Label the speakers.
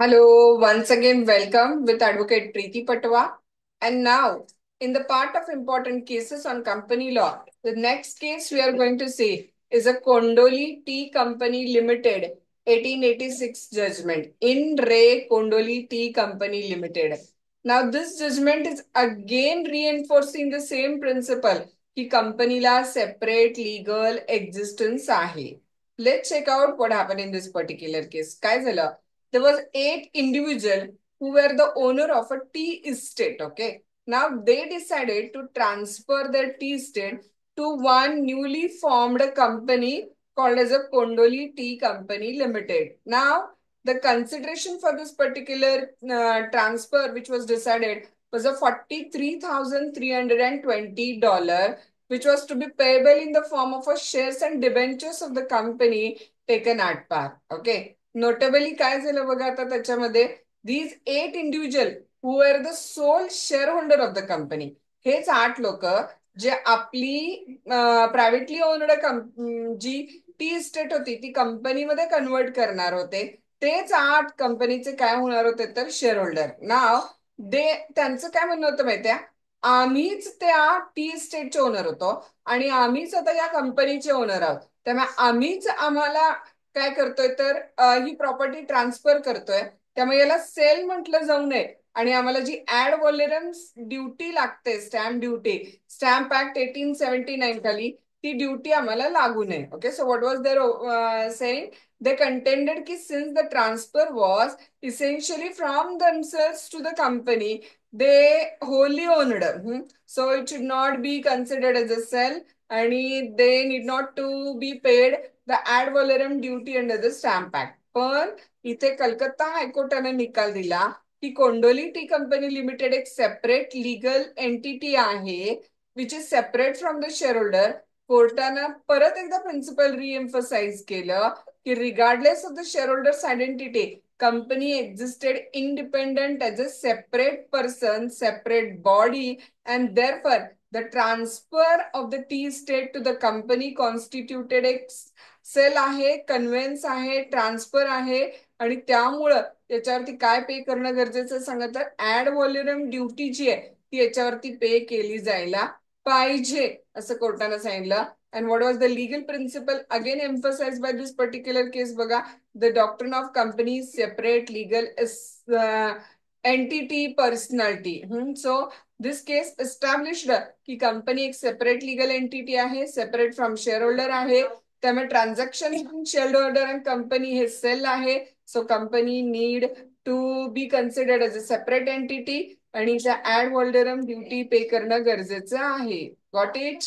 Speaker 1: Hello, once again, welcome with Advocate Preeti Patwa. And now, in the part of important cases on company law, the next case we are going to see is a Kondoli Tea Company Limited 1886 judgment in Re Kondoli Tea Company Limited. Now, this judgment is again reinforcing the same principle की कंपनीला separate legal existence आहे. Let's check out what happened in this particular case. काय झालं? There was 8 individuals who were the owner of a tea estate. Okay. Now they decided to transfer their tea estate to one newly formed company called as a Kondoli Tea Company Limited. Now the consideration for this particular transfer, which was decided, was a $43,320, which was to be payable in the form of a shares and debentures of the company taken at par. Okay. Notably काय झालं बघा आता त्याच्यामध्ये these 8 individual who are the sole shareholder of the company. हेच 8 लोक जे आपली privately owned जी टी इस्टेट होती ती कंपनीमध्ये कन्वर्ट करणार होते. तेच 8 कंपनीचे काय होणार होते तर शेअर होल्डर. नाव त्यांचं काय म्हणणं होतं माहितीये, आम्हीच त्या टी इस्टेटचे ओनर होतो आणि आम्हीच आता या कंपनीचे ओनर आहोत. त्यामुळे आम्हीच आम्हाला काय करतोय तर ही प्रॉपर्टी ट्रान्सफर करतोय. त्यामुळे याला सेल म्हटलं जाऊ नये आणि आम्हाला जी ऍड व्हॉलेरन्स ड्युटी लागते, स्टॅम्प ड्युटी, स्टॅम्प ऍक्ट 1879 खाली, ती ड्युटी आम्हाला लागू नये. Okay, so what was there saying, they contended कि since the transfer was essentially from themselves to the company, they wholly owned. So it should not be considered as a sell आणि they need not to be paid the ad valorem duty under the stamp act. पण इथे कलकत्ता हायकोर्टाने निकाल दिला की कोंडोली tea company limited एक separate legal entity आहे which is separate from the shareholder. कोर्टानं परत एकदा प्रिन्सिपल रिएम्फसाइज केलं की regardless of the shareholders identity, company existed independent as a separate person, separate body, and therefore the transfer of the tea estate to the company constituted a sale आहे, conveyance आहे, transfer आहे आणि त्यामुळं याच्यावरती काय पे करणं गरजेचं सांगा तर ऍड व्हॉल्युम ड्युटी जी आहे ती याच्यावरती पे केली जायला पाहिजे असं कोर्टानं सांगितलं. And what was the legal principle again emphasized by this particular case बघा, the doctrine of companies separate legal entity personality. So this case established की कंपनी एक सेपरेट लीगल एंटिटी आहे, सेपरेट फ्रॉम शेअर होल्डर आहे. त्यामुळे transaction shareholder and company हे sale आहे. So company need to be considered as a separate entity आणि ad valorem duty pay करणं गरजेचं आहे. Got it?